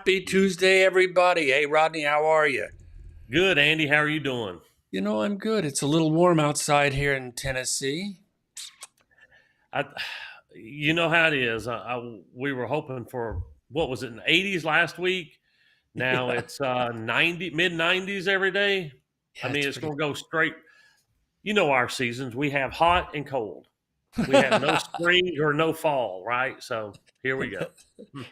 Happy Tuesday, everybody. Hey, Rodney, how are you? Good, Andy. How are you doing? I'm good. It's a little warm outside here in Tennessee. I, you know how it is. We were hoping for what was it in the 80s last week. Now Yeah, it's 90 mid 90s every day. I yeah, mean, it's it's pretty. going to go straight. You know our seasons. We have hot and cold. We have no spring or no fall, right? So here we go.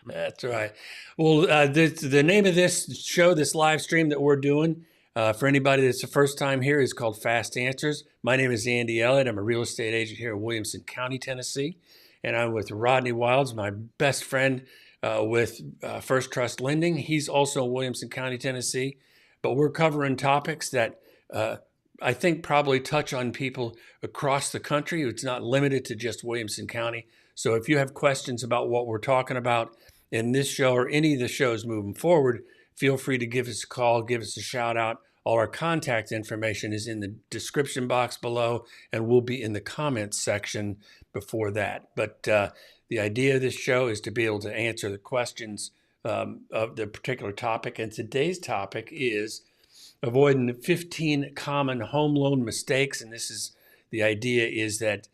That's right. Well, the name of this show, this live stream that we're doing, for anybody that's the first time here, is called Fast Answers. My name is Andy Elliott. I'm a real estate agent here in Williamson County, Tennessee, and I'm with Rodney Wilds, my best friend with First Trust Lending. He's also in Williamson County, Tennessee, but we're covering topics that I think probably touch on people across the country. It's not limited to just Williamson County. So if you have questions about what we're talking about in this show or any of the shows moving forward, feel free to give us a call, give us a shout out. All our contact information is in the description box below and will be in the comments section before that. But the idea of this show is to be able to answer the questions of the particular topic. And today's topic is avoiding 15 common home loan mistakes. And this is the idea is that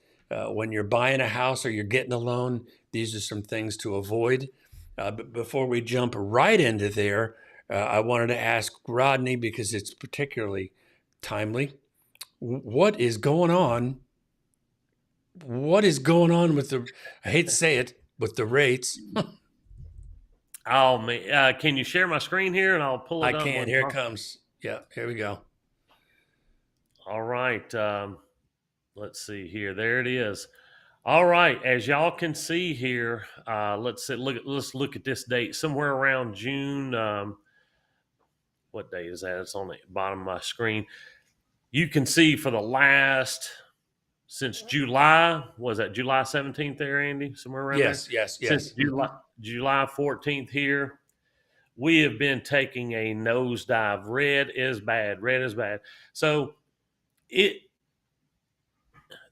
when you're buying a house or you're getting a loan, these are some things to avoid. But before we jump right into there, I wanted to ask Rodney, because it's particularly timely, what is going on? What is going on with I hate to say it, with the rates? Oh man, can you share my screen here and I'll pull I it up can't. when Here it talk? comes. Yeah, here we go. All right. Let's see here. There it is. All right, as y'all can see here, let's look at this date. Somewhere around June. What day is that? It's on the bottom of my screen. You can see for the last since July. Was that July 17th there, Andy? Somewhere around there. Yes, yes, Since yes. Hmm. July 14th here, we have been taking a nosedive. Red is bad. Red is bad. So it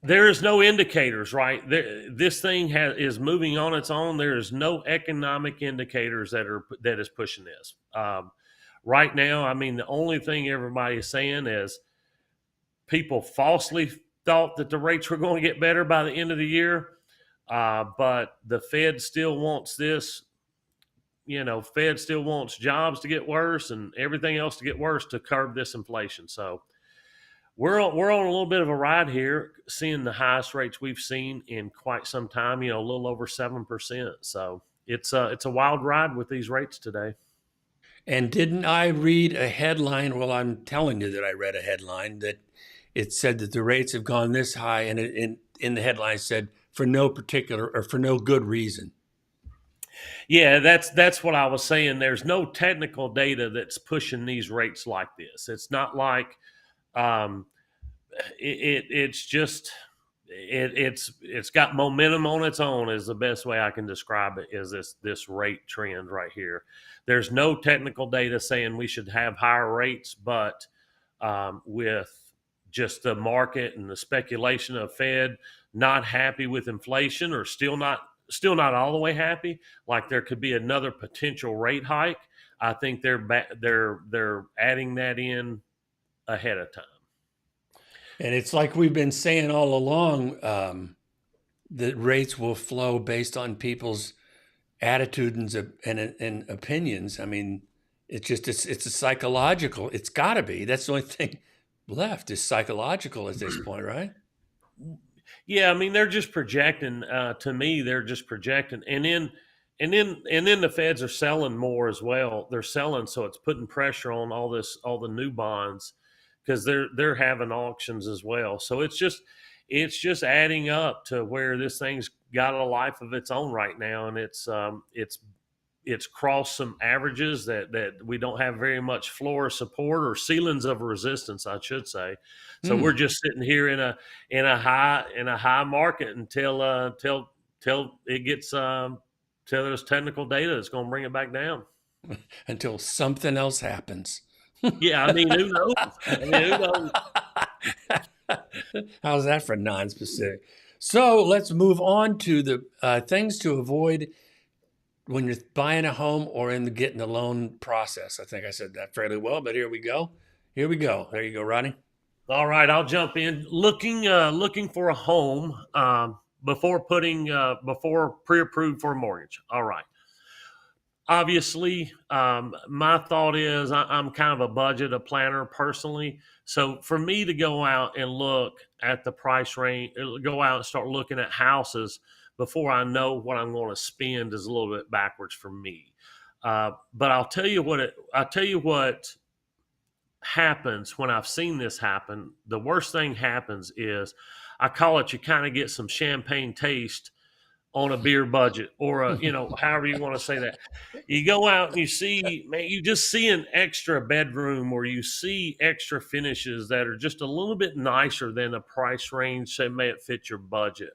there is no indicators, right? This thing is moving on its own. There is no economic indicators that is pushing this. Right now, I mean, the only thing everybody is saying is people falsely thought that the rates were going to get better by the end of the year, but the Fed still wants this. Fed still wants jobs to get worse and everything else to get worse to curb this inflation. So we're on a little bit of a ride here, seeing the highest rates we've seen in quite some time. A little over 7%. So it's a wild ride with these rates today. And didn't I read a headline? Well, I'm telling you that I read a headline that it said that the rates have gone this high, and in the headline said for no particular or for no good reason. Yeah, that's what I was saying. There's no technical data that's pushing these rates like this. It's not like um, it's just it's got momentum on its own is the best way I can describe it. Is this rate trend right here? There's no technical data saying we should have higher rates, but with just the market and the speculation of Fed not happy with inflation, or still not all the way happy, like there could be another potential rate hike. I think they're adding that in ahead of time. And it's like we've been saying all along, that rates will flow based on people's attitudes and opinions. I mean, it's a psychological. It's got to be. That's the only thing left is psychological at this point, right? Yeah, I mean they're just projecting. To me, they're just projecting, and then the Feds are selling more as well. They're selling, so it's putting pressure on all the new bonds, because they're having auctions as well. So it's just adding up to where this thing's got a life of its own right now, and it's crossed some averages that we don't have very much floor support or ceilings of resistance, I should say. So Hmm. we're just sitting here in a high market till it gets till there's technical data that's going to bring it back down. Until something else happens. Yeah, I mean, who knows? I mean, who knows? How's that for non-specific? So let's move on to the things to avoid when you're buying a home or in the getting the loan process. I think I said that fairly well, but here we go. Here we go. There you go, Rodney. All right, I'll jump in. Looking for a home before pre-approved for a mortgage. All right. Obviously, my thought is I'm kind of a planner personally. So for me to go out and look at the price range, go out and start looking at houses before I know what I'm going to spend is a little bit backwards for me. But I'll tell you what happens when I've seen this happen. The worst thing happens is I call it, you kind of get some champagne taste on a beer budget, or however you want to say that. You go out and you see, man, you just see an extra bedroom, or you see extra finishes that are just a little bit nicer than the price range that may fit your budget.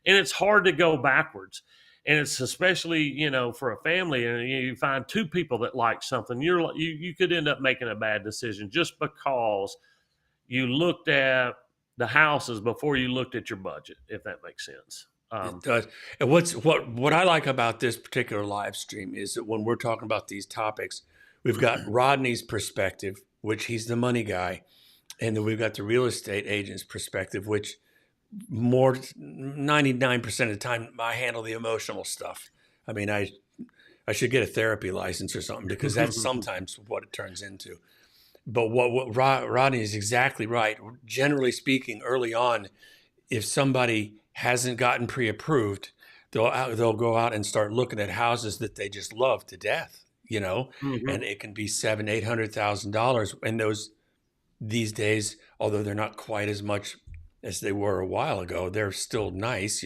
And it's hard to go backwards. And it's especially, for a family, and you find two people that like something, you could end up making a bad decision just because you looked at the houses before you looked at your budget, if that makes sense. It does. And what I like about this particular live stream is that when we're talking about these topics, we've got Rodney's perspective, which he's the money guy, and then we've got the real estate agent's perspective, which more 99% of the time I handle the emotional stuff. I mean, I should get a therapy license or something, because that's sometimes what it turns into. But what Rodney is exactly right. Generally speaking, early on, if somebody hasn't gotten pre-approved, they'll go out and start looking at houses that they just love to death, and it can be $700,000-$800,000. And these days, although they're not quite as much as they were a while ago, they're still nice,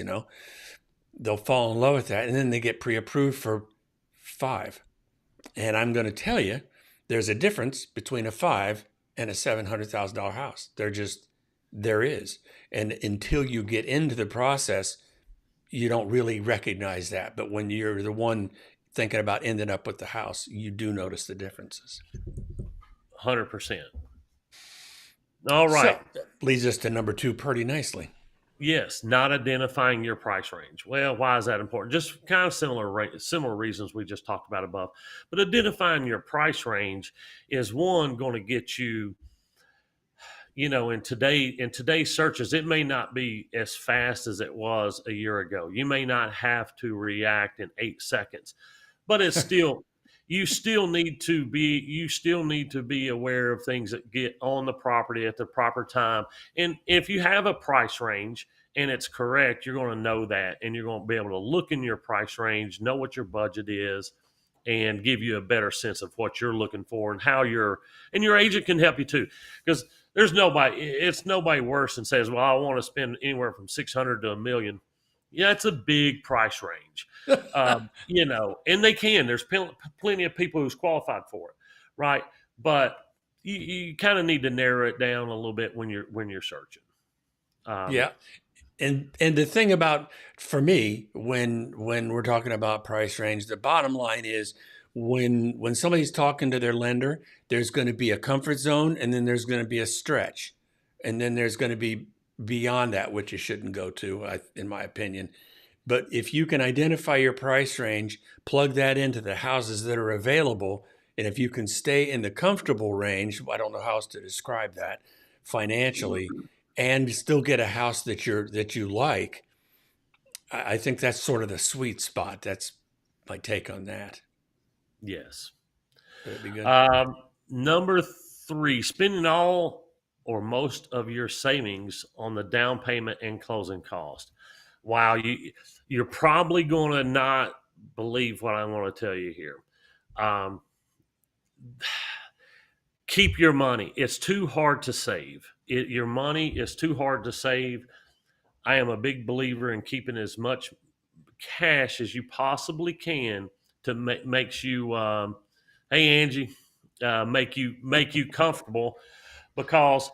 they'll fall in love with that. And then they get pre-approved for 5. And I'm going to tell you, there's a difference between a 5 and a $700,000 house. There is. And until you get into the process, you don't really recognize that. But when you're the one thinking about ending up with the house, you do notice the differences. 100%. All right. So, leads us to number 2 pretty nicely. Yes, not identifying your price range. Well, why is that important? Just kind of similar reasons we just talked about above. But identifying your price range is going to get you, in today's searches, it may not be as fast as it was a year ago. You may not have to react in 8 seconds, but it's still you still need to be aware of things that get on the property at the proper time. And if you have a price range and it's correct, you're going to know that, and you're going to be able to look in your price range, know what your budget is, and give you a better sense of what you're looking for and and your agent can help you too. Because it's nobody worse than says, well, I want to spend anywhere from 600 to $1 million. Yeah, it's a big price range, and they can. There's plenty of people who's qualified for it, right? But you kind of need to narrow it down a little bit when you're searching. Yeah, and the thing about, for me, when we're talking about price range, the bottom line is when somebody's talking to their lender, there's going to be a comfort zone, and then there's going to be a stretch, and then there's going to be beyond that, which you shouldn't go to, in my opinion. But if you can identify your price range, plug that into the houses that are available, and if you can stay in the comfortable range, I don't know how else to describe that financially, and still get a house that you like, I think that's sort of the sweet spot. That's my take on that. Yes. That'd be good. Number 3, spending all or most of your savings on the down payment and closing cost. Wow, you're probably going to not believe what I'm going to tell you here. Keep your money. It's too hard to save. Your money is too hard to save. I am a big believer in keeping as much cash as you possibly can to makes you, hey Angie, make you comfortable, because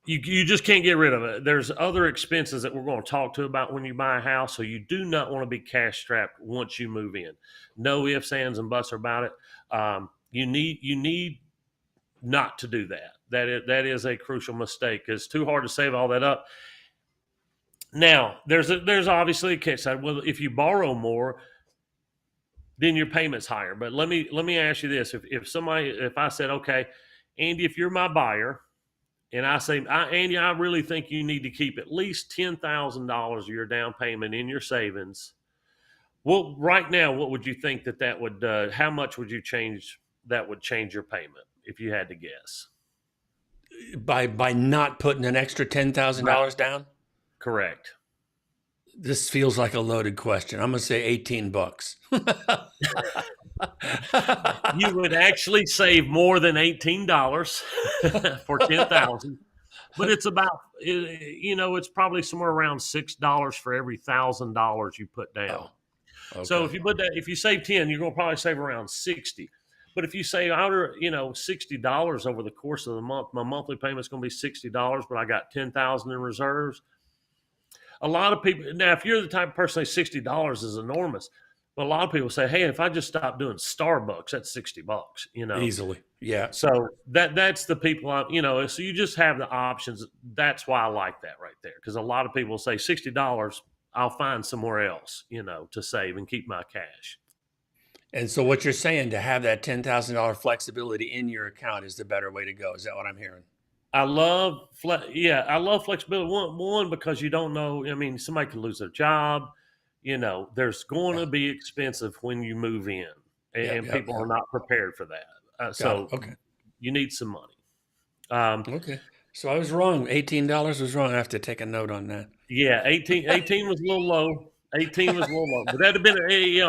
you just can't get rid of it. There's other expenses that we're going to talk to about when you buy a house, so you do not want to be cash strapped once you move in. No ifs, ands, and buts about it. You need not to do that. That is a crucial mistake. It's too hard to save all that up. Now, there's obviously a case side. Well, if you borrow more, then your payment's higher. But let me ask you this: if I said, okay, Andy, if you're my buyer, and I say, Andy, I really think you need to keep at least $10,000 of your down payment in your savings. Well, right now, what would you think that would? How much would you change? That would change your payment if you had to guess. By not putting an extra $10,000 down? Correct. This feels like a loaded question. I'm going to say 18 bucks. You would actually save more than $18 for 10,000, but it's about, it's probably somewhere around $6 for every $1,000 you put down. Oh, okay. So if you save 10, you're going to probably save around 60. But if you say, $60 over the course of the month, my monthly payment is going to be $60, but I got 10,000 in reserves. A lot of people, now, if you're the type of person that $60 is enormous, but a lot of people say, hey, if I just stop doing Starbucks, that's $60, Easily. Yeah. So that's the people, so you just have the options. That's why I like that right there. Because a lot of people say $60, I'll find somewhere else, to save and keep my cash. And so what you're saying, to have that $10,000 flexibility in your account is the better way to go. Is that what I'm hearing? I love flexibility. One, because you don't know. I mean, somebody could lose their job. There's going to be expensive when you move in, and people are not prepared for that. So okay, you need some money. Okay, so I was wrong. $18 was wrong. I have to take a note on that. Yeah, 18 was a little low. 18 was a little low, but that'd have been,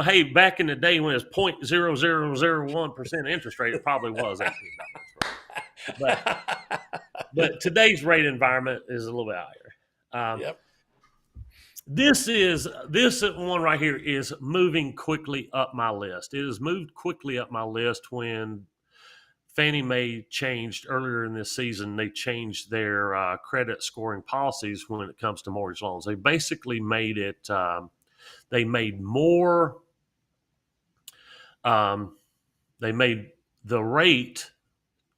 hey, back in the day when it was 0.0001% interest rate, it probably was $18. But today's rate environment is a little bit higher. Yep. This one right here is moving quickly up my list. It has moved quickly up my list when Fannie Mae changed earlier in this season. They changed their credit scoring policies when it comes to mortgage loans. They basically made it. They made more. They made the rate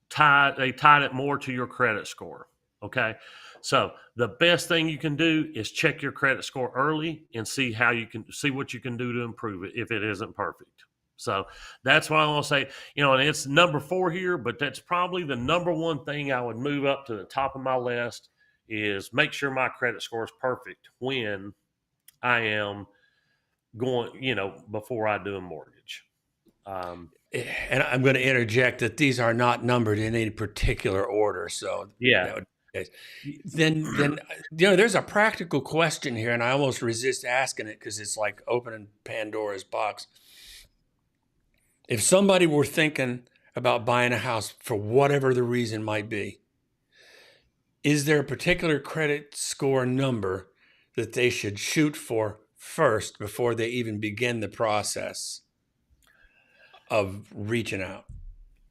tied. They tied it more to your credit score. Okay, so the best thing you can do is check your credit score early and see what you can do to improve it if it isn't perfect. So that's why I want to say, and it's number 4 here, but that's probably the number one thing I would move up to the top of my list is make sure my credit score is perfect when I am going, before I do a mortgage. And I'm going to interject that these are not numbered in any particular order. So yeah. Then there's a practical question here, and I almost resist asking it because it's like opening Pandora's box. If somebody were thinking about buying a house for whatever the reason might be, is there a particular credit score number that they should shoot for first before they even begin the process of reaching out?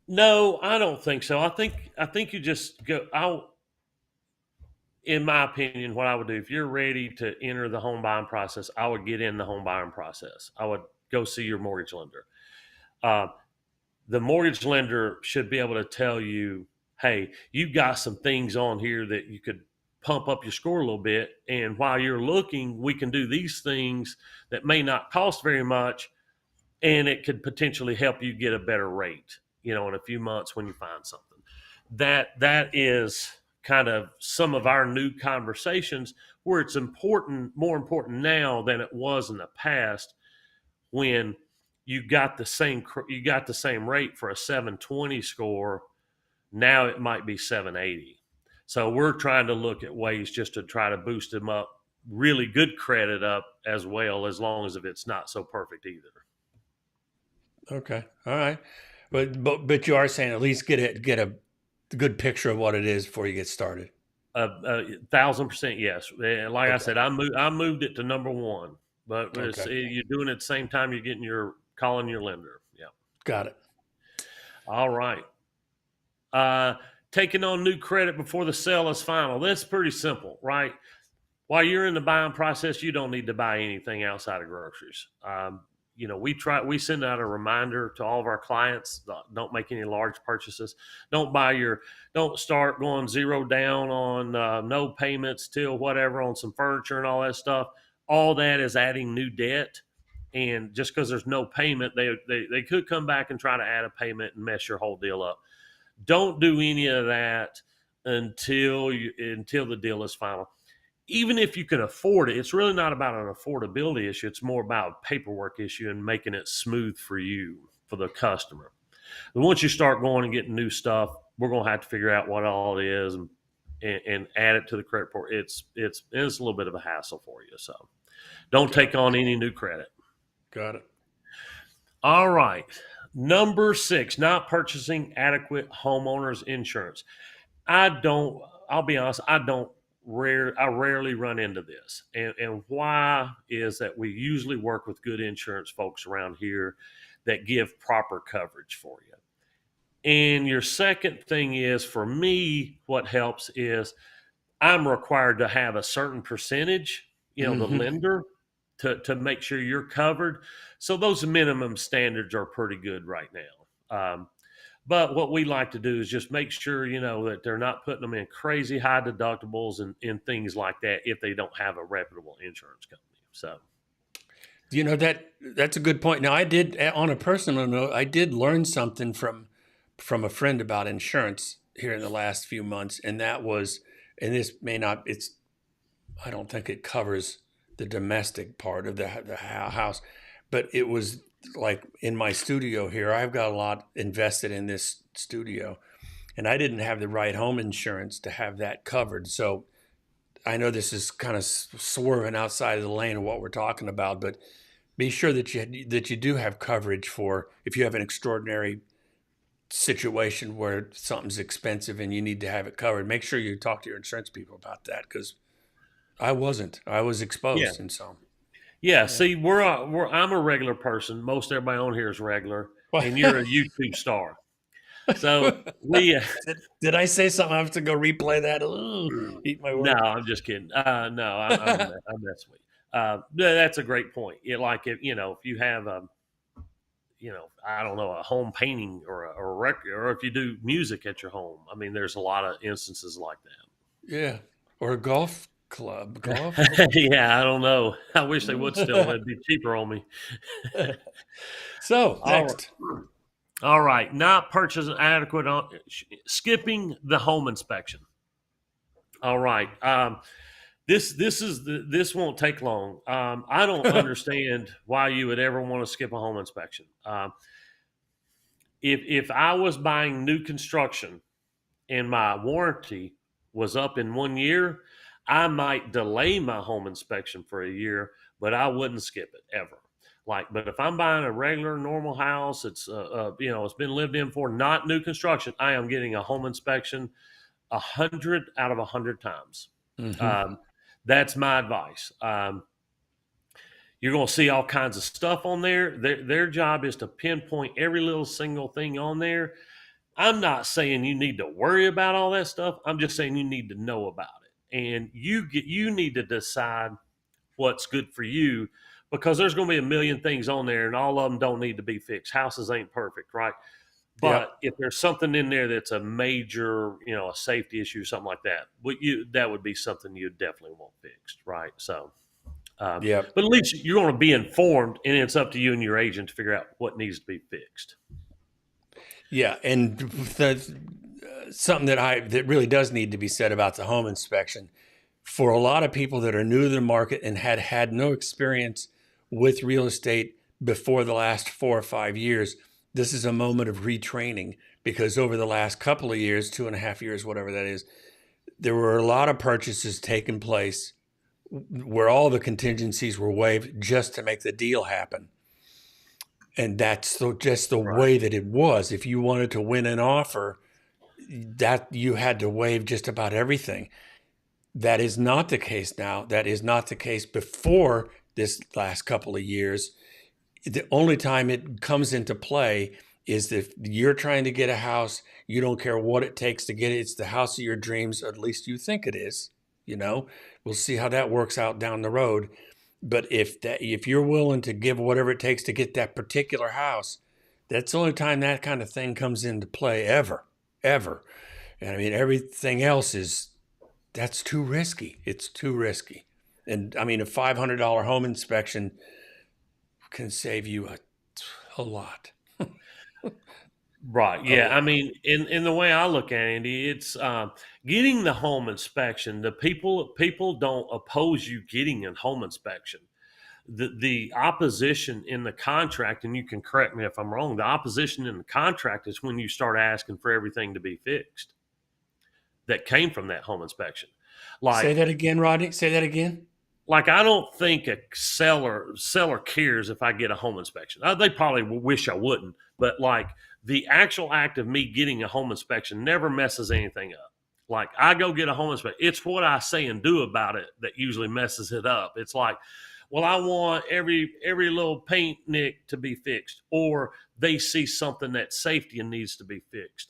No, I don't think so. I think you just go. In my opinion, what I would do if you're ready to enter the home buying process, I would get in the home buying process. I would go see your mortgage lender. The mortgage lender should be able to tell you, hey, you've got some things on here that you could pump up your score a little bit. And while you're looking, we can do these things that may not cost very much. And it could potentially help you get a better rate, in a few months when you find something. That is kind of some of our new conversations where it's more important now than it was in the past when you got the same rate for a 720 score. Now it might be 780. So we're trying to look at ways just to try to boost them up, really good credit up as well, as long as if it's not so perfect either. Okay. All right. But you are saying at least get a good picture of what it is before you get started. 1,000% yes. Like okay. I said, I moved it to number 1, but you're doing it at the same time you're calling your lender. Yeah. Got it. All right. Taking on new credit before the sale is final. That's pretty simple, right? While you're in the buying process, you don't need to buy anything outside of groceries. We send out a reminder to all of our clients, don't make any large purchases. Don't start going zero down on no payments till whatever on some furniture and all that stuff. All that is adding new debt. And just because there's no payment, they could come back and try to add a payment and mess your whole deal up. Don't do any of that until the deal is final. Even if you can afford it, it's really not about an affordability issue. It's more about a paperwork issue and making it smooth for you, for the customer. But once you start going and getting new stuff, we're going to have to figure out what all it is and add it to the credit report. It's a little bit of a hassle for you. So don't take on any new credit. Got it. All right. Number 6, not purchasing adequate homeowners insurance. I'll be honest, I rarely run into this. And why is that we usually work with good insurance folks around here that give proper coverage for you. And your second thing is, for me, what helps is I'm required to have a certain percentage, the lender, to make sure you're covered. So those minimum standards are pretty good right now. But what we like to do is just make sure, that they're not putting them in crazy high deductibles and things like that if they don't have a reputable insurance company. So, that's a good point. Now, I did, on a personal note, I did learn something from a friend about insurance here in the last few months, and that was, and this may not, I don't think it covers the domestic part of the house, but it was like in my studio here, I've got a lot invested in this studio, and I didn't have the right home insurance to have that covered. So I know this is kind of swerving outside of the lane of what we're talking about, but be sure that you do have coverage for if you have an extraordinary situation where something's expensive and you need to have it covered. Make sure you talk to your insurance people about that, because I was exposed, and so. Yeah, see, I'm a regular person. Most everybody on here is regular, and you're a YouTube star. So we did I say something? I have to go replay that. Ooh, eat my word. No, I'm just kidding. No, I'm messing with you. That's a great point. If you have I don't know, a home painting or a record, or if you do music at your home. I mean, there's a lot of instances like that. Yeah, or a golf club. Golf. Yeah, I don't know. I wish they would still. It'd be cheaper on me. So next. All right, not purchasing adequate, skipping the home inspection. All right, this won't take long. I don't understand why you would ever want to skip a home inspection. If I was buying new construction and my warranty was up in 1 year, I might delay my home inspection for a year, but I wouldn't skip it ever. But if I'm buying a regular, normal house, it's it's been lived in for, not new construction, I am getting a home inspection 100 out of 100 times. That's my advice. You're going to see all kinds of stuff on there. Their job is to pinpoint every little single thing on there. I'm not saying you need to worry about all that stuff. I'm just saying you need to know about it, and you need to decide what's good for you, because there's going to be a million things on there, and all of them don't need to be fixed. Houses ain't perfect, right? But if there's something in there that's a major, a safety issue, something like that, that would be something you definitely want fixed, right? So, but at least you're going to be informed, and it's up to you and your agent to figure out what needs to be fixed. Yeah, and something that really does need to be said about the home inspection, for a lot of people that are new to the market and had no experience with real estate before the last 4 or 5 years, this is a moment of retraining, because over the last couple of years, 2.5 years, whatever that is, there were a lot of purchases taking place where all the contingencies were waived just to make the deal happen. And that's just the way that it was. If you wanted to win an offer, that you had to waive just about everything. That is not the case now. That is not the case before this last couple of years. The only time it comes into play is if you're trying to get a house, you don't care what it takes to get it. It's the house of your dreams, at least you think it is. We'll see how that works out down the road. But if you're willing to give whatever it takes to get that particular house, that's the only time that kind of thing comes into play ever. And I mean, everything else that's too risky. It's too risky. And I mean, a $500 home inspection can save you a lot. Right. A Yeah. I lot. mean, in the way I look at it, Andy, it's getting the home inspection. The people don't oppose you getting a home inspection. The opposition in the contract, and you can correct me if I'm wrong. The opposition in the contract is when you start asking for everything to be fixed that came from that home inspection. Say Like that again, Rodney. Say that again. I don't think a seller cares if I get a home inspection. They probably wish I wouldn't, but like the actual act of me getting a home inspection never messes anything up. Like I go get a home inspection, it's what I say and do about it that usually messes it up. It's like, well, I want every little paint nick to be fixed, or they see something that's safety and needs to be fixed.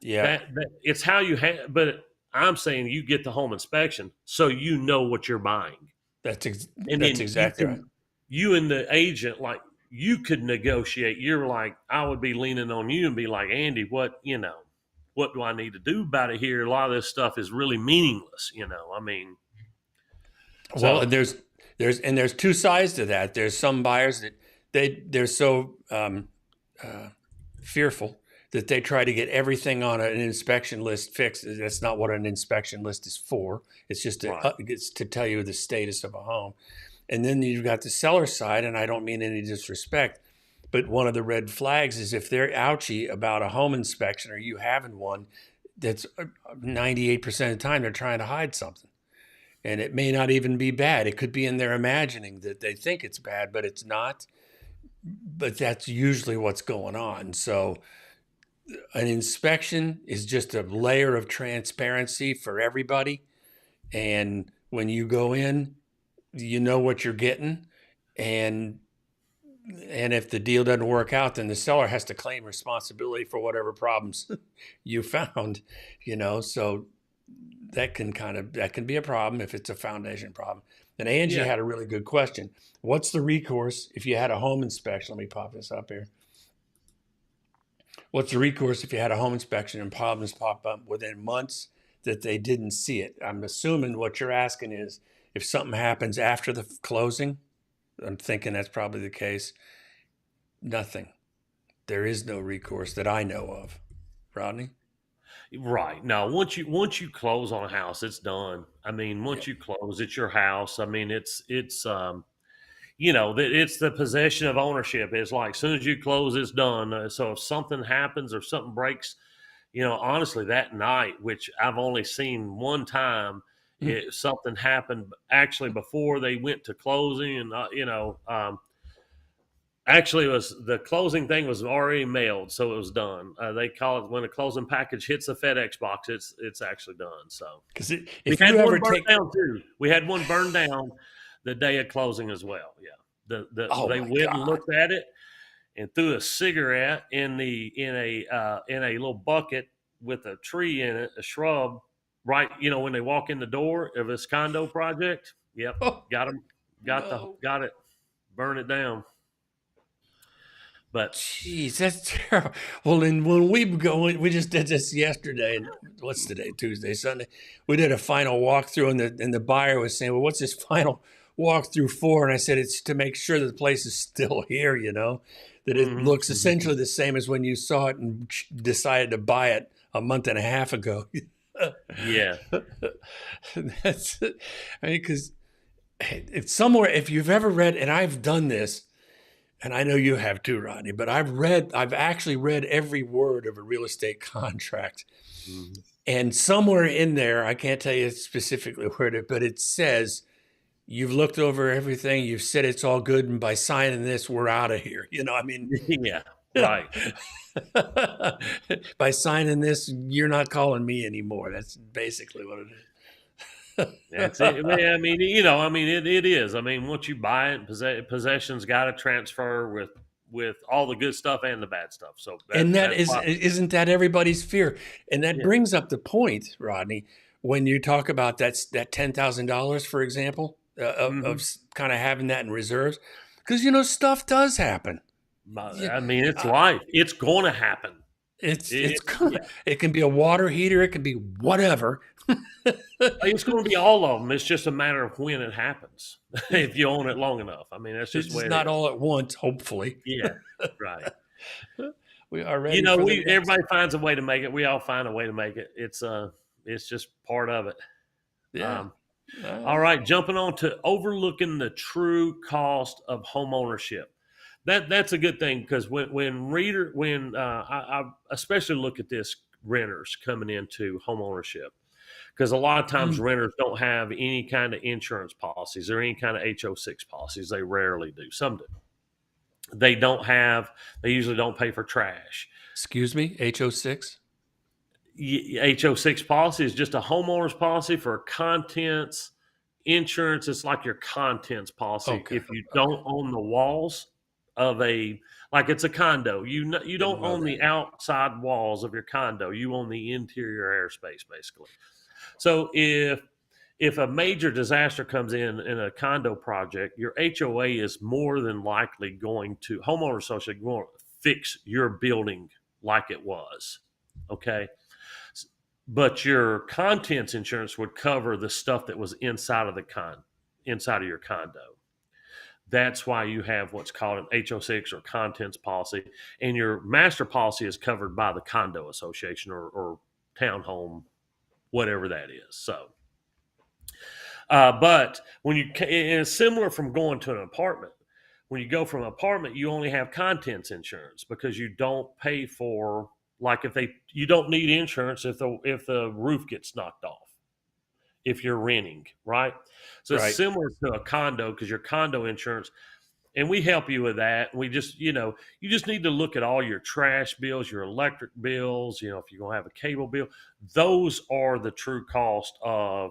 Yeah, That it's how you have, but I'm saying you get the home inspection so you know what you're buying. And that's then exactly right. you and the agent, like you could negotiate. You're like, I would be leaning on you and be like, Andy, what do I need to do about it here? A lot of this stuff is really meaningless, I mean, Well, so there's two sides to that. There's some buyers that they're so fearful that they try to get everything on an inspection list fixed. That's not what an inspection list is for. It's just right, it's to tell you the status of a home. And then you've got the seller side, and I don't mean any disrespect, but one of the red flags is if they're ouchy about a home inspection or you having one, that's 98% of the time they're trying to hide something. And it may not even be bad. It could be in their imagining that they think it's bad, but it's not. But that's usually what's going on. So an inspection is just a layer of transparency for everybody. And when you go in, you know what you're getting. And if the deal doesn't work out, then the seller has to claim responsibility for whatever problems you found, So that can be a problem if it's a foundation problem. And Angie yeah, had a really good question. What's the recourse if you had a home inspection? Let me pop this up here. What's the recourse if you had a home inspection and problems pop up within months that they didn't see it? I'm assuming what you're asking is if something happens after the closing. I'm thinking that's probably the case. Nothing. There is no recourse that I know of. Rodney? right. No, once you close on a house, it's done. I mean, Yeah. once you close, it's your house. I mean, it's the possession of ownership. It's like as soon as you close, it's done. So if something happens or something breaks, honestly, that night, which I've only seen one time, something happened actually before they went to closing, and actually, it was the closing thing was already mailed, so it was done. They call it when a closing package hits a FedEx box, it's actually done. So Because we if had you one ever burned take, down too. We had one burned down the day of closing as well. Yeah, oh they my went and God. looked at it and threw a cigarette in a little bucket with a tree in it, a shrub. Right, when they walk in the door of this condo project. Yep, Oh, got them, no. got it, burn it down. But Jeez, that's terrible. Well, then when we just did this yesterday. And what's today? Tuesday, Sunday. We did a final walkthrough, and the buyer was saying, "Well, what's this final walkthrough for?" And I said, "It's to make sure that the place is still here. That it mhm, looks mhm. essentially the same as when you saw it and decided to buy it a month and a half ago." Yeah, That's, I mean, because it's somewhere. If you've ever read, and I've done this. And I know you have too, Rodney, but I've actually read every word of a real estate contract. mhm. And somewhere in there, I can't tell you specifically where but it says, you've looked over everything, you've said it's all good, and by signing this, we're out of here. I mean, Yeah, right. by signing this, you're not calling me anymore. That's basically what it That's it. is. Man, I mean, it is. I mean, once you buy it, possession's got to transfer with all the good stuff and the bad stuff. So And that that's why. isn't that everybody's fear? And that Yeah. brings up the point, Rodney, when you talk about that $10,000, for example, of Hmm. kind of having that in reserves, because stuff does happen. Yeah, I mean, it's uh, life. It's going to happen. it's It, it's gonna, yeah. it can be a water heater, it can be whatever. It's going to be all of them. It's just a matter of when it happens. If you own it long enough, I mean, that's just the It's way it not is. all at once, hopefully. Yeah, right. We are ready for the next. Everybody finds a way to make it. We all find a way to make it. It's just part of it. Yeah. All right, jumping on to overlooking the true cost of home ownership. That's a good thing, because I especially look at this, renters coming into home ownership, because a lot of times Mm. renters don't have any kind of insurance policies or any kind of HO6 policies. They rarely do. Some do. They don't have. They usually don't pay for trash. Excuse me, HO6? HO6 policy is just a homeowner's policy for contents insurance. It's like your contents policy. Okay. If you don't own the walls of like it's a condo, you Didn't don't know own that. the outside walls of your condo. You own the interior airspace, basically. So if a major disaster comes in a condo project, your HOA is more than likely going to, homeowner association going to fix your building like it was. Okay. But your contents insurance would cover the stuff that was inside of inside of your condo. That's why you have what's called an HO6 or contents policy, and your master policy is covered by the condo association or townhome, whatever that is. So, but when it's similar from going to an apartment. When you go from an apartment, you only have contents insurance because you don't pay for, like, you don't need insurance if the roof gets knocked off if you're renting, right? So it's Right. similar to a condo, because your condo insurance, and we help you with that. We just, you just need to look at all your trash bills, your electric bills, if you're going to have a cable bill. Those are the true cost of,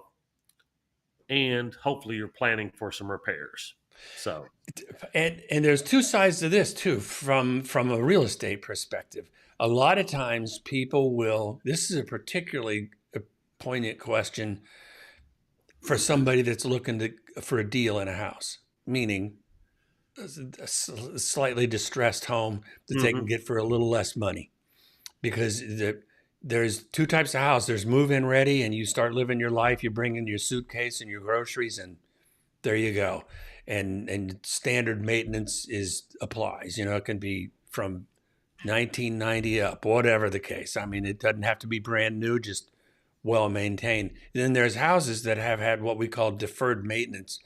and hopefully you're planning for some repairs. So, And there's two sides to this too, from a real estate perspective. A lot of times people will, this is a particularly poignant question for somebody that's looking for a deal in a house, meaning a slightly distressed home that they can mhm. get for a little less money. Because there's two types of house. There's move-in ready, and you start living your life. You bring in your suitcase and your groceries, and there you go. And standard maintenance applies. It can be from 1990 up, whatever the case. I mean, it doesn't have to be brand new, just well maintained. Then there's houses that have had what we call deferred maintenance.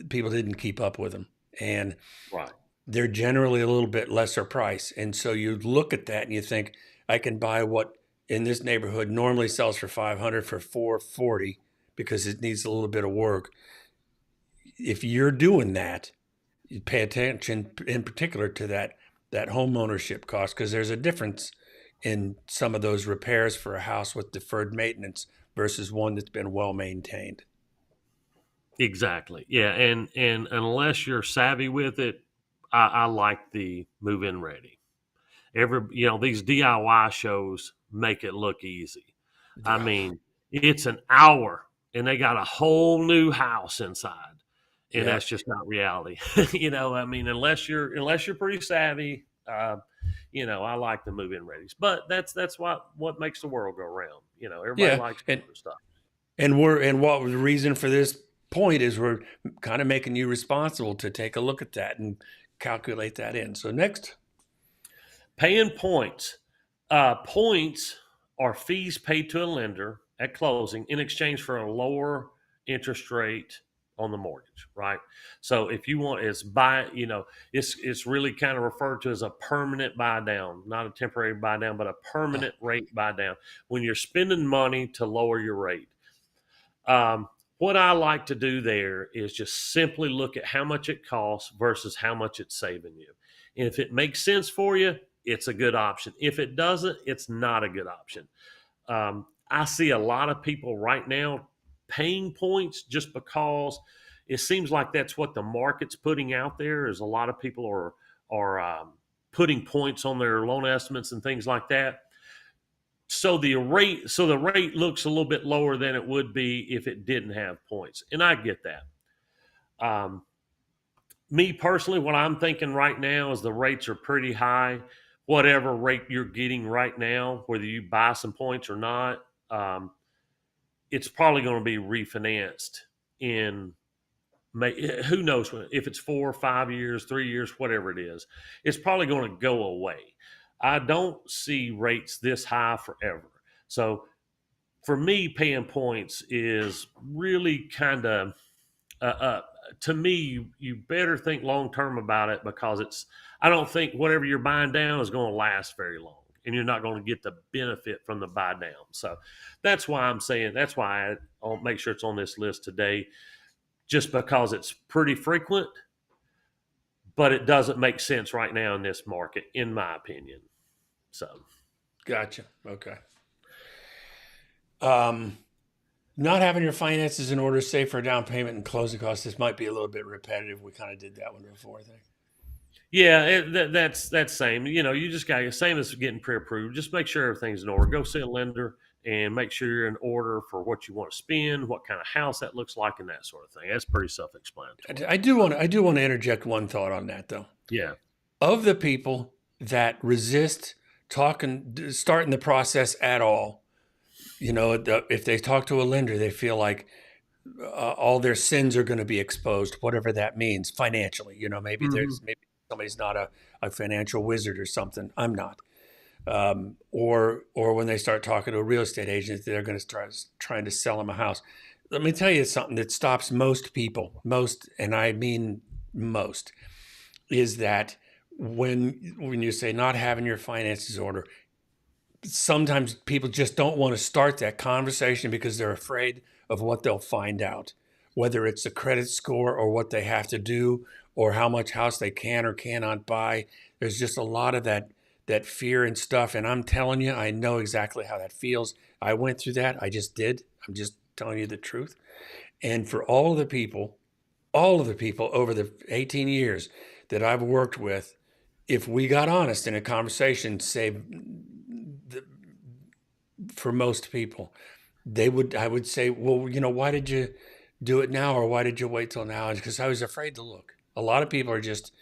People didn't keep up with them, and Right. they're generally a little bit lesser price. And so you look at that and you think, I can buy what in this neighborhood normally sells for 500 for 440 because it needs a little bit of work. If you're doing that, you pay attention in particular to that home ownership cost, because there's a difference in some of those repairs for a house with deferred maintenance versus one that's been well maintained. Exactly. Yeah, and unless you're savvy with it, I like the move-in ready. These DIY shows make it look easy. I mean, it's an hour and they got a whole new house inside, and Yeah. that's just not reality. I mean, unless you're pretty savvy, I like the move-in readies. But that's what makes the world go round. Everybody Yeah. likes And different stuff. and what was the reason for this point is we're kind of making you responsible to take a look at that and calculate that in. So next. Paying points. Points are fees paid to a lender at closing in exchange for a lower interest rate on the mortgage, right? So if you want, it's really kind of referred to as a permanent buy down, not a temporary buy down, but a permanent rate buy down when you're spending money to lower your rate. What I like to do there is just simply look at how much it costs versus how much it's saving you. And if it makes sense for you, it's a good option. If it doesn't, it's not a good option. I see a lot of people right now paying points just because it seems like that's what the market's putting out there. Is a lot of people are putting points on their loan estimates and things like that. So the rate looks a little bit lower than it would be if it didn't have points, and I get that. Um, Me personally, what I'm thinking right now is the rates are pretty high. Whatever rate you're getting right now, whether you buy some points or not, it's probably going to be refinanced in who knows if it's 4 or 5 years, 3 years, whatever it is. It's probably going to go away. I don't see rates this high forever. So for me, paying points is really kind of to me, you better think long term about it, because I don't think whatever you're buying down is going to last very long, and you're not going to get the benefit from the buy down. So that's why I'm saying, that's why I'll make sure it's on this list today, just because it's pretty frequent, but it doesn't make sense right now in this market, in my opinion. So, Gotcha. Okay. Not having your finances in order, save for a down payment and closing costs. This might be a little bit repetitive. We kind of did that one before, I think. yeah, that's same. You just got same as getting pre-approved. Just make sure everything's in order. Go see a lender and make sure you're in order for what you want to spend, what kind of house that looks like, and that sort of thing. That's pretty self-explanatory. I do want to interject one thought on that, though. Yeah. Of the people that resist starting the process at all, if they talk to a lender, they feel like all their sins are going to be exposed, whatever that means financially. Maybe maybe somebody's not a financial wizard or something. I'm not. Or when they start talking to a real estate agent, they're going to start trying to sell them a house. Let me tell you something that stops most people, and I mean most, is that when you say not having your finances in order, sometimes people just don't want to start that conversation because they're afraid of what they'll find out, whether it's a credit score or what they have to do or how much house they can or cannot buy. There's just a lot of that fear and stuff. And I'm telling you, I know exactly how that feels. I went through that. I just did. I'm just telling you the truth. And for all of the people over the 18 years that I've worked with, if we got honest in a conversation, say, for most people, I would say, well, why did you do it now, or why did you wait till now? Because I was afraid to look. A lot of people are just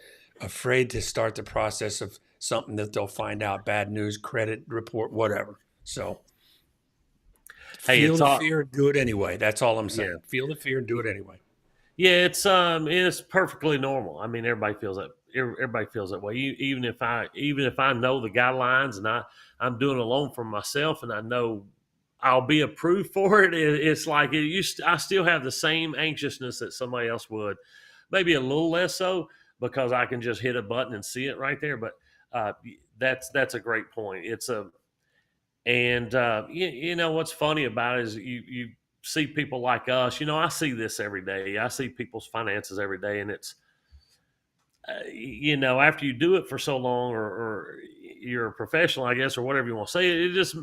afraid to start the process of something that they'll find out, bad news, credit report, whatever. So feel the fear, do it anyway. That's all I'm saying. Yeah. Feel the fear, do it anyway. Yeah, it's perfectly normal. I mean, everybody feels that. Everybody feels that way. Even if I know the guidelines and I'm doing a loan for myself and I know I'll be approved for it, it's like I still have the same anxiousness that somebody else would, maybe a little less so, because I can just hit a button and see it right there. But that's a great point. What's funny about it is you see people like us. I see this every day. I see people's finances every day, and it's after you do it for so long, or you're a professional, I guess, or whatever you want to say,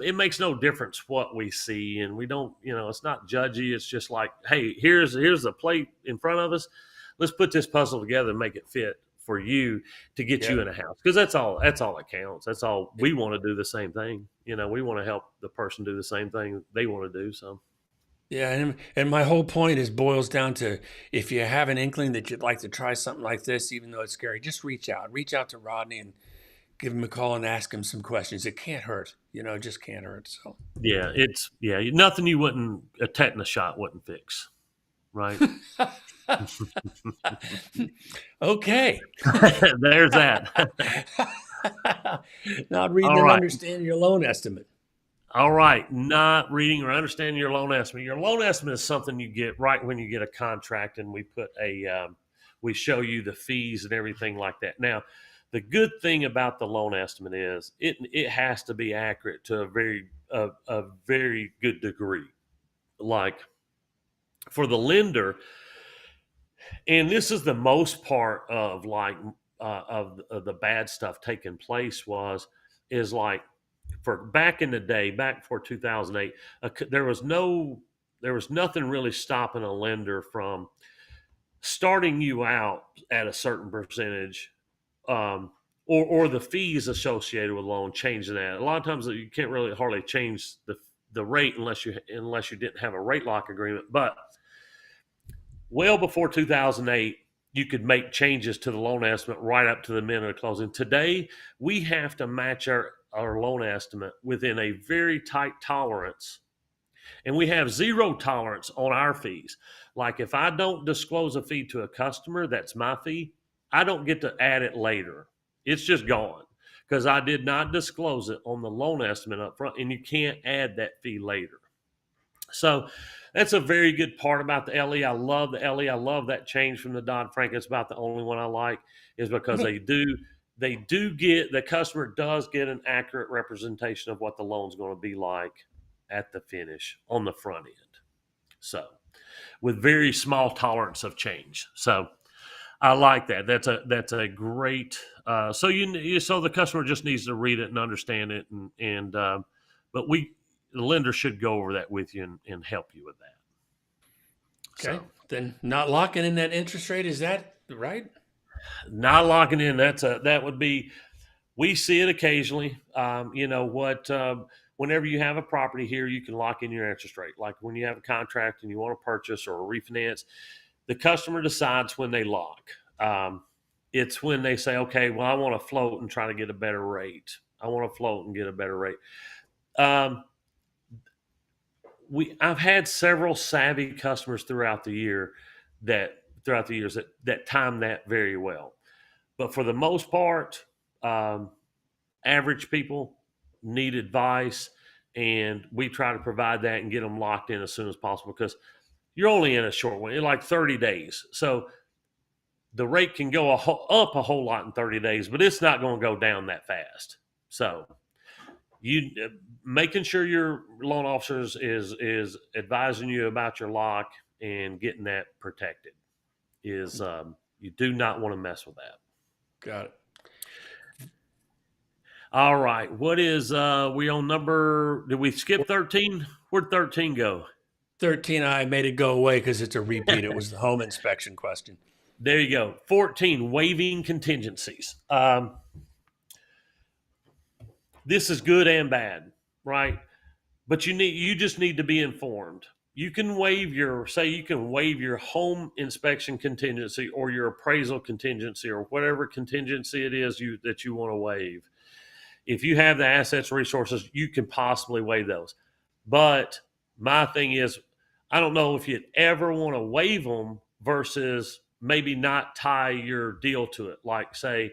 it makes no difference what we see, and we don't, it's not judgy. It's just like, hey, here's the plate in front of us. Let's put this puzzle together and make it fit for you to get you in a house, because that's all that counts. That's all. We want to do the same thing. We want to help the person do the same thing they want to do. So. Yeah, and my whole point boils down to, if you have an inkling that you'd like to try something like this, even though it's scary, just reach out to Rodney and give him a call and ask him some questions. It can't hurt, it just can't hurt. So yeah, nothing a tetanus shot wouldn't fix, right? Okay, there's that. Not reading and understanding your loan estimate. All right, not reading or understanding your loan estimate. Your loan estimate is something you get right when you get a contract, and we show you the fees and everything like that. Now, the good thing about the loan estimate is it has to be accurate to a very good degree. Like for the lender, and this is the most part of of the bad stuff taking place is like, for back in the day, back before 2008, there was nothing really stopping a lender from starting you out at a certain percentage, or the fees associated with the loan, changing that. A lot of times you can't really hardly change the rate unless you didn't have a rate lock agreement. But well before 2008, you could make changes to the loan estimate right up to the minute of closing. Today, we have to match our loan estimate within a very tight tolerance And we have zero tolerance on our fees. Like if I don't disclose a fee to a customer, that's my fee. I don't get to add it later. It's just gone because I did not disclose it on the loan estimate up front, and you can't add that fee later. So that's a very good part about the LE. I love the LE. I love that change from the Dodd-Frank. It's about the only one I like, is because they do get, the customer does get an accurate representation of what the loan's going to be like at the finish on the front end. So with very small tolerance of change. So I like that. That's a great. So so the customer just needs to read it and understand it, and but the lender should go over that with you and help you with that. Okay. So Then not locking in that interest rate, is that right? not locking in. That would be. We see it occasionally. Whenever you have a property here, you can lock in your interest rate. Like when you have a contract and you want to purchase or refinance, the customer decides when they lock. It's when they say, okay, well, I want to float and try to get a better rate. I want to float and get a better rate. I've had several savvy customers throughout the years that time that very well. But for the most part, average people need advice, and we try to provide that and get them locked in as soon as possible because you're only in a short one, in like 30 days. So the rate can go up a whole lot in 30 days, but it's not going to go down that fast. So you making sure your loan officers is advising you about your lock and getting that protected is you do not want to mess with that. Got it. All right. What is we on number, did we skip 13? Where'd 13 go? 13, I made it go away because it's a repeat. It was the home inspection question. There you go. 14, waiving contingencies. This is good and bad, right? But you just need to be informed. You can waive your home inspection contingency or your appraisal contingency or whatever contingency it is that you want to waive. If you have the assets, resources, you can possibly waive those. But my thing is, I don't know if you'd ever want to waive them versus maybe not tie your deal to it. Like say,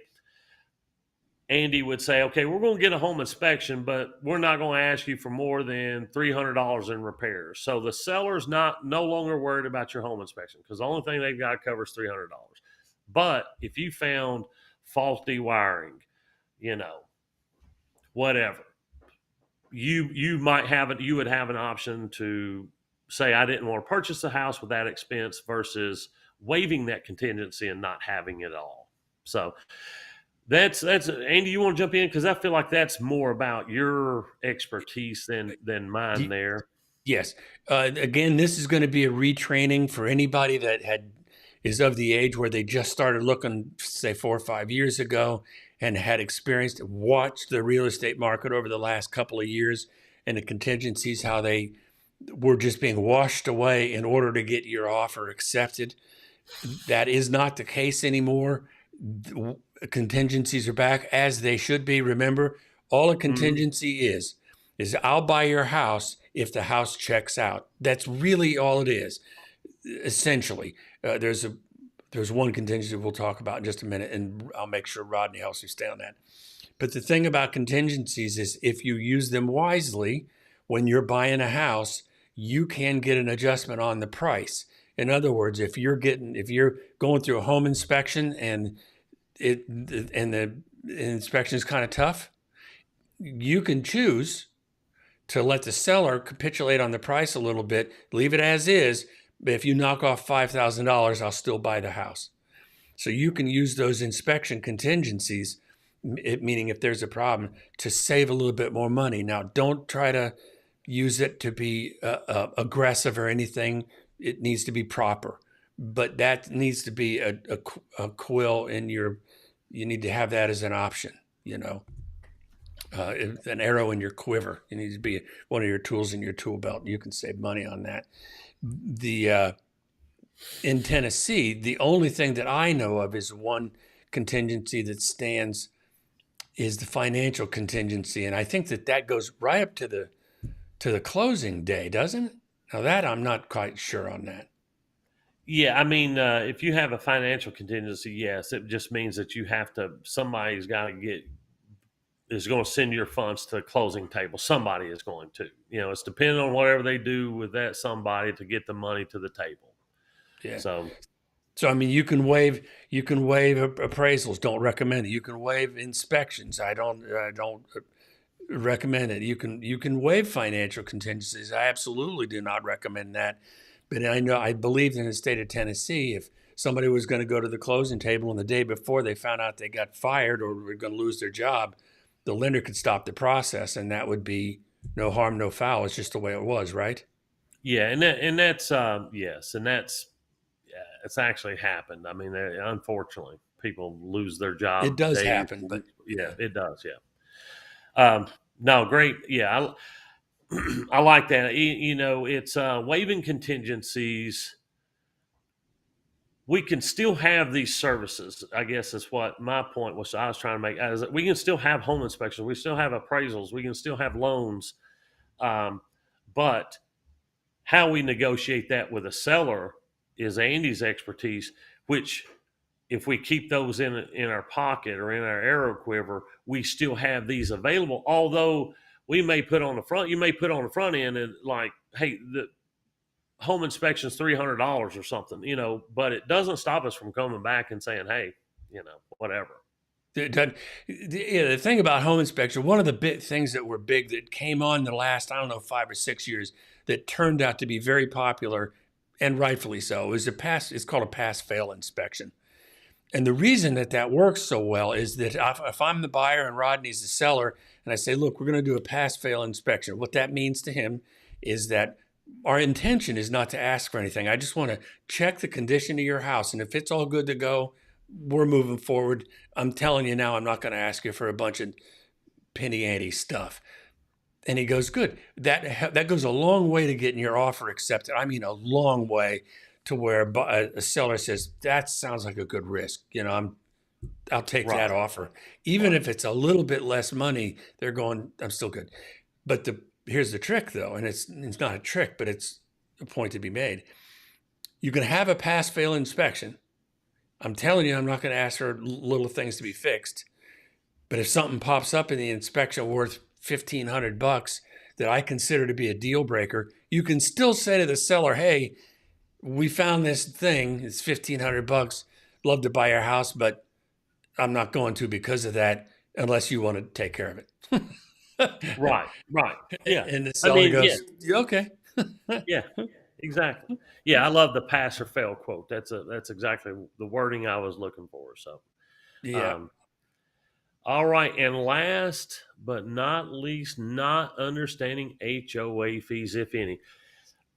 Andy would say, okay, we're going to get a home inspection, but we're not going to ask you for more than $300 in repairs. So the seller's no longer worried about your home inspection because the only thing they've got to cover is $300. But if you found faulty wiring, whatever, you would have an option to say, I didn't want to purchase the house with that expense versus waiving that contingency and not having it all. So that's Andy, you want to jump in? Because I feel like that's more about your expertise than mine there. Yes. Again, this is going to be a retraining for anybody that is of the age where they just started looking, say 4 or 5 years ago, and had watched the real estate market over the last couple of years and the contingencies, how they were just being washed away in order to get your offer accepted. That is not the case anymore. Contingencies are back as they should be. Remember, all a contingency is I'll buy your house if the house checks out. That's really all it is. Essentially, there's one contingency we'll talk about in just a minute, and I'll make sure Rodney helps you stay on that. But the thing about contingencies is if you use them wisely, when you're buying a house, you can get an adjustment on the price. In other words, if you're going through a home inspection and the inspection is kind of tough, you can choose to let the seller capitulate on the price a little bit, leave it as is. But if you knock off $5,000, I'll still buy the house. So you can use those inspection contingencies, meaning if there's a problem, to save a little bit more money. Now, don't try to use it to be aggressive or anything. It needs to be proper. But that needs to be a quill in you need to have that as an option, an arrow in your quiver. It needs to be one of your tools in your tool belt. You can save money on that. In Tennessee, the only thing that I know of is one contingency that stands is the financial contingency. And I think that goes right up to to the closing day, doesn't it? Now that I'm not quite sure on that. Yeah, I mean, if you have a financial contingency, yes, it just means that you have to. Somebody's got to get is going to send your funds to the closing table. Somebody is going to. It's depending on whatever they do with that somebody to get the money to the table. Yeah. So So I mean, you can waive appraisals. Don't recommend it. You can waive inspections. I don't recommend it. You can waive financial contingencies. I absolutely do not recommend that. But I believe in the state of Tennessee, if somebody was going to go to the closing table and the day before they found out they got fired or were going to lose their job, the lender could stop the process, and that would be no harm, no foul. It's just the way it was, right? yeah, that's yes, and that's it's actually happened. I mean, unfortunately, people lose their It job does days. happen, but Yeah, yeah, it does. Yeah. No, great. Yeah, I like that. It's waiving contingencies. We can still have these services. I guess is what my point was. I was trying to make. Is that we can still have home inspections. We still have appraisals. We can still have loans. Um, but how we negotiate that with a seller is Andy's expertise. Which, if we keep those in our pocket or in our arrow quiver, we still have these available. Although we may put on the front, you may put on the front end and like, hey, the home inspection's $300 or something, but it doesn't stop us from coming back and saying, hey, whatever. The thing about home inspection, one of the big things that were big that came on the last, I don't know, 5 or 6 years that turned out to be very popular and rightfully so is it's called a pass fail inspection. And the reason that that works so well is that if I'm the buyer and Rodney's the seller, and I say, look, we're going to do a pass fail inspection, what that means to him is that our intention is not to ask for anything. I just want to check the condition of your house. And if it's all good to go, we're moving forward. I'm telling you now, I'm not going to ask you for a bunch of penny ante stuff. And he goes, good. That goes a long way to getting your offer accepted. I mean, a long way to where a seller says, that sounds like a good risk. I'll take Right. that offer. Even if it's a little bit less money, they're going, I'm still good. But here's the trick though, and it's not a trick, but it's a point to be made. You can have a pass fail inspection. I'm telling you, I'm not going to ask for little things to be fixed. But if something pops up in the inspection worth $1,500 that I consider to be a deal breaker, you can still say to the seller, hey, we found this thing, it's $1,500. Love to buy your house, but I'm not going to because of that unless you want to take care of it. Right. Yeah. And the I seller mean, goes, yeah, okay. yeah, exactly. Yeah, I love the pass or fail quote. That's exactly the wording I was looking for. So, Yeah. um, all right, and last but not least, not understanding HOA fees, if any.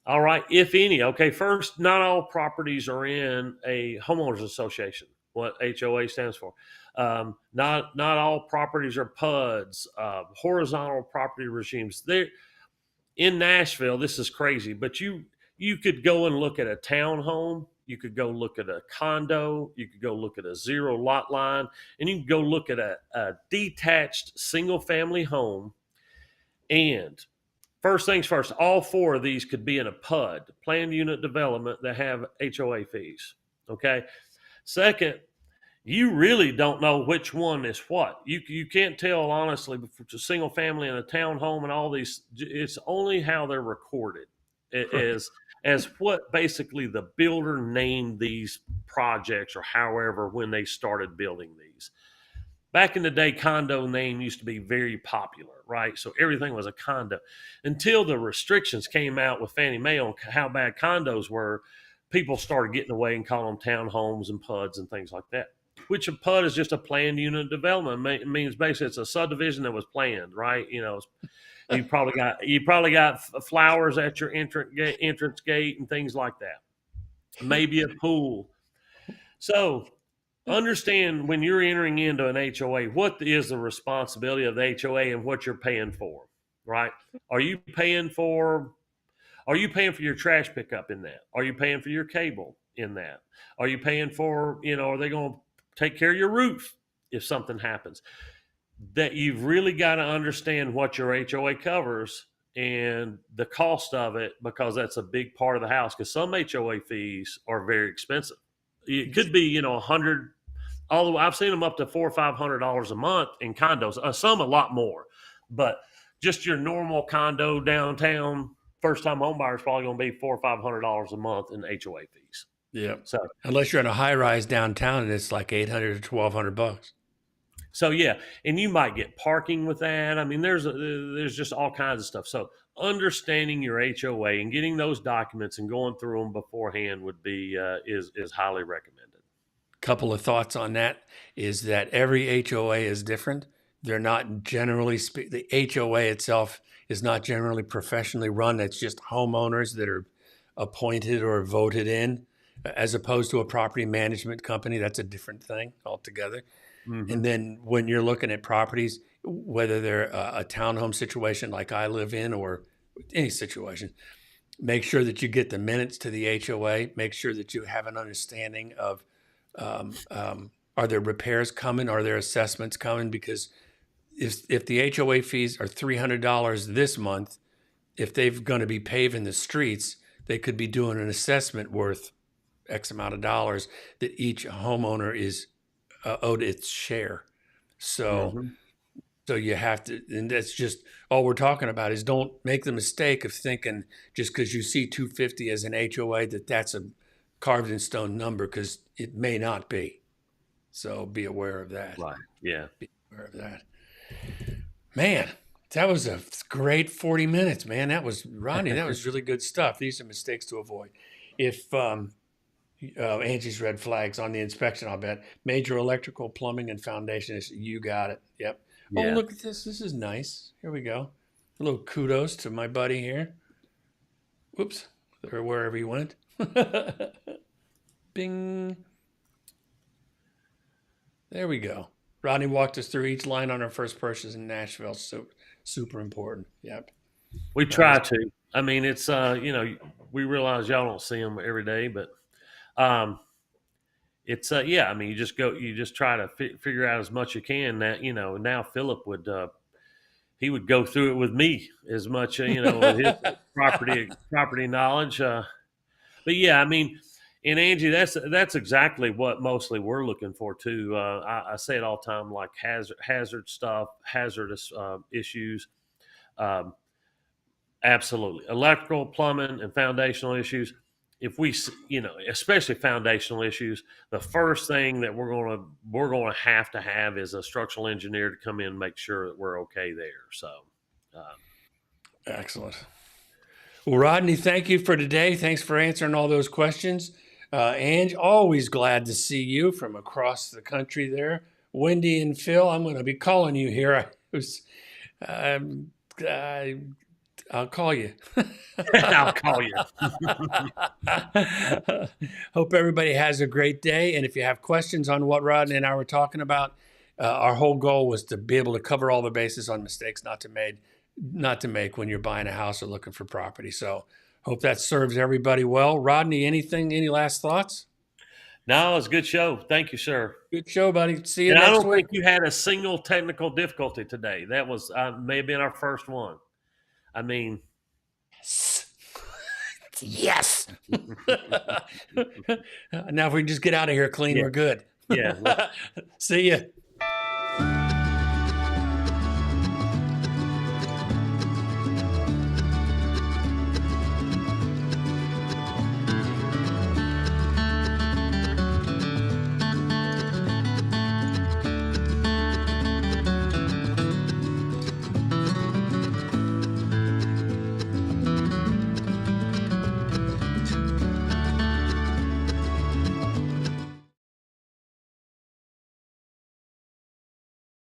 All right, if any. Okay, first, not all properties are in a homeowners association. What HOA stands for. Not all properties are PUDs. Horizontal property regimes. There in Nashville, this is crazy, but you could go and look at a townhome. You could go look at a condo. You could go look at a zero lot line, and you can go look at a detached single family home. And first things first, all four of these could be in a PUD, planned unit development, that have HOA fees. Okay. Second, you really don't know which one is what. You can't tell honestly for a single family and a townhome and all these. It's only how they're recorded as what basically the builder named these projects or however when they started building these. Back in the day, condo name used to be very popular, right? So everything was a condo until the restrictions came out with Fannie Mae on how bad condos were. People started getting away and calling them townhomes and PUDs and things like that. Which a PUD is just a planned unit development. It means basically it's a subdivision that was planned, right? You probably got flowers at your entrance gate and things like that. Maybe a pool. So understand when you're entering into an HOA, what is the responsibility of the HOA and what you're paying for, right? Are you paying for your trash pickup in that? Are you paying for your cable in that? Are you paying for, are they going to take care of your roof if something happens? That you've really got to understand what your HOA covers and the cost of it, because that's a big part of the house. Because some HOA fees are very expensive. It could be, you know, 100. Although I've seen them up to $400 or $500 a month in condos. Some a lot more, but just your normal condo downtown, first time home buyer is probably going to be $400 or $500 a month in HOA fees. Yeah. So, Unless you're in a high rise downtown and it's like 800 to $1,200. so yeah, and you might get parking with that. I mean, there's just all kinds of stuff. So understanding your HOA and getting those documents and going through them beforehand would be is highly recommended. Couple of thoughts on that is that every HOA is different. They're not generally the HOA itself is not generally professionally run. It's just homeowners that are appointed or voted in, as opposed to a property management company. That's a different thing altogether. Mm-hmm. And then when you're looking at properties, whether they're a townhome situation like I live in or any situation, make sure that you get the minutes to the HOA. Make sure that you have an understanding of are there repairs coming? Are there assessments coming? Because if the HOA fees are $300 this month, if they're going to be paving the streets, they could be doing an assessment worth X amount of dollars that each homeowner is owed its share. So, Mm-hmm. so you have to, and that's just all we're talking about is don't make the mistake of thinking just because you see 250 as an HOA that's a carved in stone number, because it may not be. So be aware of that. Right. Yeah. Be aware of that. Man, that was a great 40 minutes, man. That was, Rodney, that was really good stuff. These are mistakes to avoid. If Angie's red flags on the inspection, I'll bet. Major electrical, plumbing, and foundation. You got it. Yep. Yeah. Oh, look at this. This is nice. Here we go. A little kudos to my buddy here. Whoops. Or wherever he went. Bing. There we go. Rodney walked us through each line on our first purchase in Nashville. So super important. Yep. We try to. I mean, it's you know, we realize y'all don't see them every day, but it's yeah. I mean, you just try to figure out as much as you can. That, you know, now Philip would he would go through it with me as much, you know, with his property knowledge. But yeah, I mean, and Angie, that's exactly what mostly we're looking for too. I say it all the time, like hazard stuff, hazardous issues. Absolutely, electrical, plumbing, and foundational issues. If we, you know, especially foundational issues, the first thing that we're going to have is a structural engineer to come in and make sure that we're okay there. So, excellent. Well, Rodney, thank you for today. Thanks for answering all those questions. Ange, always glad to see you from across the country there. Wendy and Phil, I'm going to be calling you here. I'll call you. I'll call you. Hope everybody has a great day. And if you have questions on what Rodney and I were talking about, our whole goal was to be able to cover all the bases on mistakes not to make when you're buying a house or looking for property. So hope that serves everybody well. Rodney, any last thoughts? No, it's a good show. Thank you, sir. Good show, buddy. See you And next I don't week. think you had a single technical difficulty today. That was may have been our first one. I mean, yes. Now if we can just get out of here clean, Yeah. we're good. Yeah. See ya.